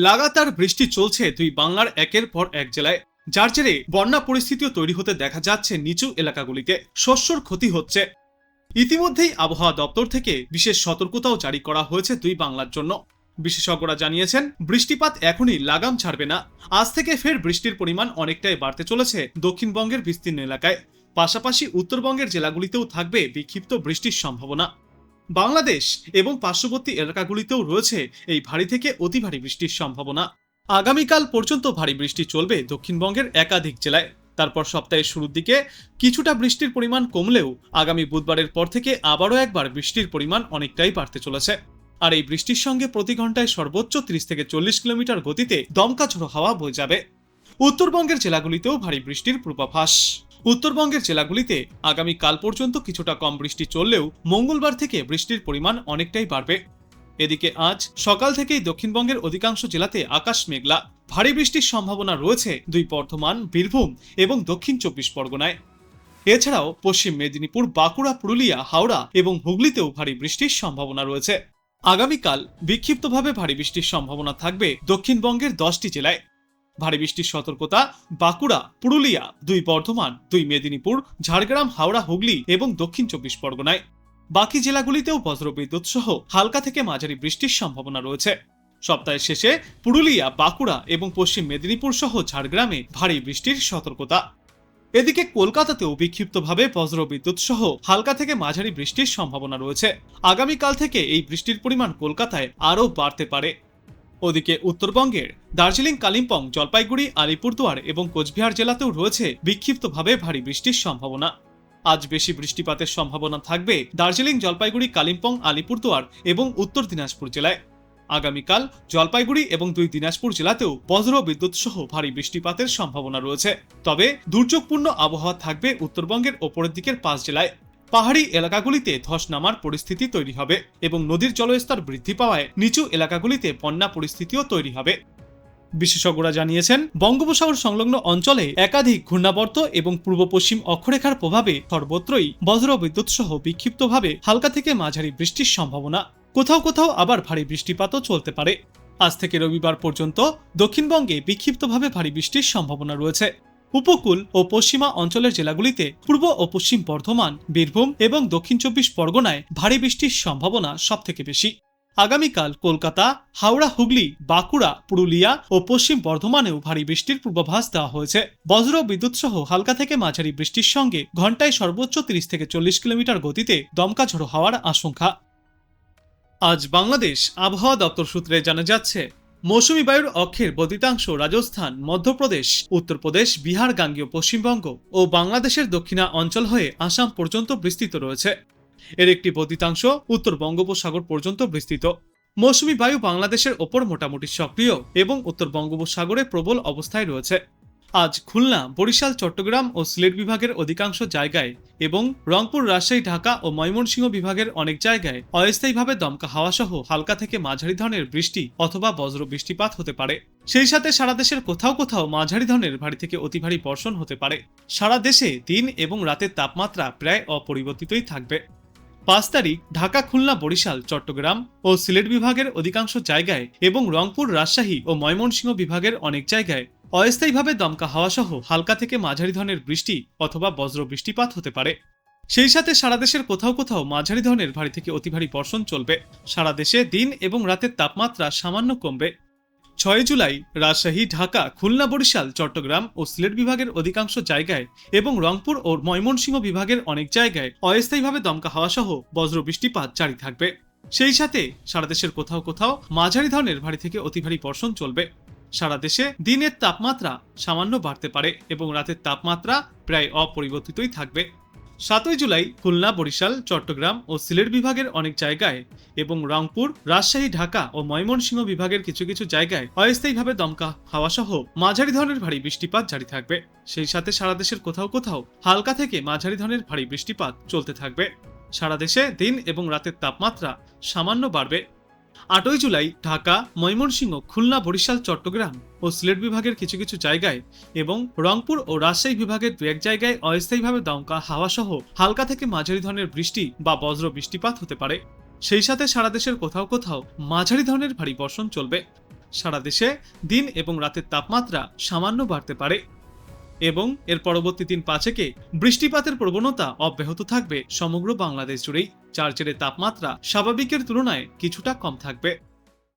লাগাতার বৃষ্টি চলছে দুই বাংলার একের পর এক জেলায়, যার জেরে বন্যা পরিস্থিতিও তৈরি হতে দেখা যাচ্ছে নিচু এলাকাগুলিতে। শস্যর ক্ষতি হচ্ছে। ইতিমধ্যেই আবহাওয়া দপ্তর থেকে বিশেষ সতর্কতাও জারি করা হয়েছে দুই বাংলার জন্য। বিশেষজ্ঞরা জানিয়েছেন, বৃষ্টিপাত এখনই লাগাম ছাড়বে না। আজ থেকে ফের বৃষ্টির পরিমাণ অনেকটাই বাড়তে চলেছে দক্ষিণবঙ্গের বিস্তীর্ণ এলাকায়। পাশাপাশি উত্তরবঙ্গের জেলাগুলিতেও থাকবে বিক্ষিপ্ত বৃষ্টির সম্ভাবনা। বাংলাদেশ এবং পার্শ্ববর্তী এলাকাগুলিতেও রয়েছে এই ভারী থেকে অতি ভারী বৃষ্টির সম্ভাবনা। আগামীকাল পর্যন্ত ভারী বৃষ্টি চলবে দক্ষিণবঙ্গের একাধিক জেলায়। তারপর সপ্তাহের শুরুর দিকে কিছুটা বৃষ্টির পরিমাণ কমলেও আগামী বুধবারের পর থেকে আবারও একবার বৃষ্টির পরিমাণ অনেকটাই বাড়তে চলেছে। আর এই বৃষ্টির সঙ্গে প্রতি ঘন্টায় সর্বোচ্চ 30 থেকে 40 কিলোমিটার গতিতে দমকা ঝোড়ো হাওয়া বয়ে যাবে। উত্তরবঙ্গের জেলাগুলিতেও ভারী বৃষ্টির পূর্বাভাস। উত্তরবঙ্গের জেলাগুলিতে আগামী কাল পর্যন্ত কিছুটা কম বৃষ্টি চললেও মঙ্গলবার থেকে বৃষ্টির পরিমাণ অনেকটাই বাড়বে। এদিকে আজ সকাল থেকেই দক্ষিণবঙ্গের অধিকাংশ জেলাতে আকাশ মেঘলা। ভারী বৃষ্টির সম্ভাবনা রয়েছে দুই বর্ধমান, বীরভূম এবং দক্ষিণ 24 পরগনায়। এছাড়াও পশ্চিম মেদিনীপুর, বাঁকুড়া, পুরুলিয়া, হাওড়া এবং হুগলিতেও ভারী বৃষ্টির সম্ভাবনা রয়েছে। আগামীকাল বিক্ষিপ্তভাবে ভারী বৃষ্টির সম্ভাবনা থাকবে দক্ষিণবঙ্গের 10টি জেলায়। ভারী বৃষ্টির সতর্কতা বাঁকুড়া, পুরুলিয়া, দুই বর্ধমান, দুই মেদিনীপুর, ঝাড়গ্রাম, হাওড়া, হুগলি এবং দক্ষিণ 24 পরগনায়। বাকি জেলাগুলিতেও বজ্রবিদ্যুৎ সহ হালকা থেকে মাঝারি বৃষ্টির সম্ভাবনা রয়েছে। সপ্তাহের শেষে পুরুলিয়া, বাঁকুড়া এবং পশ্চিম মেদিনীপুর সহ ঝাড়গ্রামে ভারী বৃষ্টির সতর্কতা। এদিকে কলকাতাতেও বিক্ষিপ্তভাবে বজ্রবিদ্যুৎ সহ হালকা থেকে মাঝারি বৃষ্টির সম্ভাবনা রয়েছে। আগামীকাল থেকে এই বৃষ্টির পরিমাণ কলকাতায় আরও বাড়তে পারে। ওদিকে উত্তরবঙ্গের দার্জিলিং, কালিম্পং, জলপাইগুড়ি, আলিপুরদুয়ার এবং কোচবিহার জেলাতেও রয়েছে বিক্ষিপ্তভাবে ভারী বৃষ্টির সম্ভাবনা। আজ বেশি বৃষ্টিপাতের সম্ভাবনা থাকবে দার্জিলিং, জলপাইগুড়ি, কালিম্পং, আলিপুরদুয়ার এবং উত্তর দিনাজপুর জেলায়। আগামীকাল জলপাইগুড়ি এবং দুই দিনাজপুর জেলাতেও বজ্র বিদ্যুৎ সহ ভারী বৃষ্টিপাতের সম্ভাবনা রয়েছে। তবে দুর্যোগপূর্ণ আবহাওয়া থাকবে উত্তরবঙ্গের ওপরের দিকের 5 জেলায়। পাহাড়ি এলাকাগুলিতে ধস নামার পরিস্থিতি তৈরি হবে এবং নদীর জলস্তর বৃদ্ধি পাওয়ায় নিচু এলাকাগুলিতে বন্যা পরিস্থিতিও তৈরি হবে। বিশেষজ্ঞরা জানিয়েছেন, বঙ্গোপসাগর সংলগ্ন অঞ্চলে একাধিক ঘূর্ণাবর্ত এবং পূর্ব পশ্চিম অক্ষরেখার প্রভাবে সর্বত্রই বজ্র বিদ্যুৎ সহ বিক্ষিপ্তভাবে হালকা থেকে মাঝারি বৃষ্টির সম্ভাবনা। কোথাও কোথাও আবার ভারী বৃষ্টিপাতও চলতে পারে। আজ থেকে রবিবার পর্যন্ত দক্ষিণবঙ্গে বিক্ষিপ্তভাবে ভারী বৃষ্টির সম্ভাবনা রয়েছে। উপকূল ও পশ্চিমা অঞ্চলের জেলাগুলিতে পূর্ব ও পশ্চিম বর্ধমান, বীরভূম এবং দক্ষিণ 24 পরগনায় ভারী বৃষ্টির সম্ভাবনা সবথেকে বেশি। আগামীকাল কলকাতা, হাওড়া, হুগলি, বাঁকুড়া, পুরুলিয়া ও পশ্চিম বর্ধমানেও ভারী বৃষ্টির পূর্বাভাস দেওয়া হয়েছে। বজ্র বিদ্যুৎ সহ হালকা থেকে মাঝারি বৃষ্টির সঙ্গে ঘন্টায় সর্বোচ্চ 30 থেকে 40 কিলোমিটার গতিতে দমকা ঝোড়ো হওয়ার আশঙ্কা। আজ বাংলাদেশ আবহাওয়া দপ্তর সূত্রে জানা যাচ্ছে, মৌসুমী বায়ুর অক্ষের বর্ধিতাংশ রাজস্থান, মধ্যপ্রদেশ, উত্তরপ্রদেশ, বিহার, গাঙ্গেয় পশ্চিমবঙ্গ ও বাংলাদেশের দক্ষিণা অঞ্চল হয়ে আসাম পর্যন্ত বিস্তৃত রয়েছে। এর একটি বর্ধিতাংশ উত্তর বঙ্গোপসাগর পর্যন্ত বিস্তৃত। মৌসুমী বায়ু বাংলাদেশের ওপর মোটামুটি সক্রিয় এবং উত্তর বঙ্গোপসাগরে প্রবল অবস্থায় রয়েছে। আজ খুলনা, বরিশাল, চট্টগ্রাম ও সিলেট বিভাগের অধিকাংশ জায়গায় এবং রংপুর, রাজশাহী, ঢাকা ও ময়মনসিংহ বিভাগের অনেক জায়গায় অস্থায়ীভাবে দমকা হাওয়া সহ হালকা থেকে মাঝারি ধরনের বৃষ্টি অথবা বজ্র বৃষ্টিপাত হতে পারে। সেই সাথে সারা দেশের কোথাও কোথাও মাঝারি ধরনের ভারী থেকে অতি ভারী বর্ষণ হতে পারে। সারা দেশে দিন এবং রাতের তাপমাত্রা প্রায় অপরিবর্তিতই থাকবে। 5 তারিখ ঢাকা, খুলনা, বরিশাল, চট্টগ্রাম ও সিলেট বিভাগের অধিকাংশ জায়গায় এবং রংপুর, রাজশাহী ও ময়মনসিংহ বিভাগের অনেক জায়গায় অস্থায়ীভাবে দমকা হাওয়া সহ হালকা থেকে মাঝারি ধরনের বৃষ্টি অথবা বজ্র বৃষ্টিপাত হতে পারে। সেই সাথে সারা দেশের কোথাও কোথাও মাঝারি ধরনের ভারী থেকে অতি ভারী বর্ষণ চলবে। সারা দেশে দিন এবং রাতের তাপমাত্রা সামান্য কমবে। 6 জুলাই রাজশাহী, ঢাকা, খুলনা, বরিশাল, চট্টগ্রাম ও সিলেট বিভাগের অধিকাংশ জায়গায় এবং রংপুর ও ময়মনসিংহ বিভাগের অনেক জায়গায় অস্থায়ীভাবে দমকা হাওয়া সহ বজ্র বৃষ্টিপাত জারি থাকবে। সেই সাথে সারা দেশের কোথাও কোথাও মাঝারি ধরনের ভারী থেকে অতি ভারী বর্ষণ চলবে। সারা দেশে দিনের তাপমাত্রা সামান্য বাড়তে পারে এবং রাতের তাপমাত্রা প্রায় অপরিবর্তিতই থাকবে। 7 জুলাই খুলনা, বরিশাল, চট্টগ্রাম ও সিলেট বিভাগের অনেক জায়গায় এবং রংপুর, রাজশাহী, ঢাকা ও ময়মনসিংহ বিভাগের কিছু কিছু জায়গায় অস্থায়ীভাবে দমকা হাওয়া সহ মাঝারি ধরনের ভারী বৃষ্টিপাত জারি থাকবে। সেই সাথে সারা দেশের কোথাও কোথাও হালকা থেকে মাঝারি ধরনের ভারী বৃষ্টিপাত চলতে থাকবে। সারা দেশে দিন এবং রাতের তাপমাত্রা সামান্য বাড়বে। 8 জুলাই ঢাকা, ময়মনসিংহ, খুলনা, বরিশাল, চট্টগ্রাম ও সিলেট বিভাগের কিছু কিছু জায়গায় এবং রংপুর ও রাজশাহী বিভাগের 2-1 জায়গায় অস্থায়ীভাবে দমকা হাওয়া সহ হালকা থেকে মাঝারি ধরনের বৃষ্টি বা বজ্র বৃষ্টিপাত হতে পারে। সেই সাথে সারা দেশের কোথাও কোথাও মাঝারি ধরনের ভারী বর্ষণ চলবে। সারা দেশে দিন এবং রাতের তাপমাত্রা সামান্য বাড়তে পারে এবং এর পরবর্তী 3-5 বৃষ্টিপাতের প্রবণতা অব্যাহত থাকবে সমগ্র বাংলাদেশ জুড়েই, যার জেরে তাপমাত্রা স্বাভাবিকের তুলনায় কিছুটা কম থাকবে।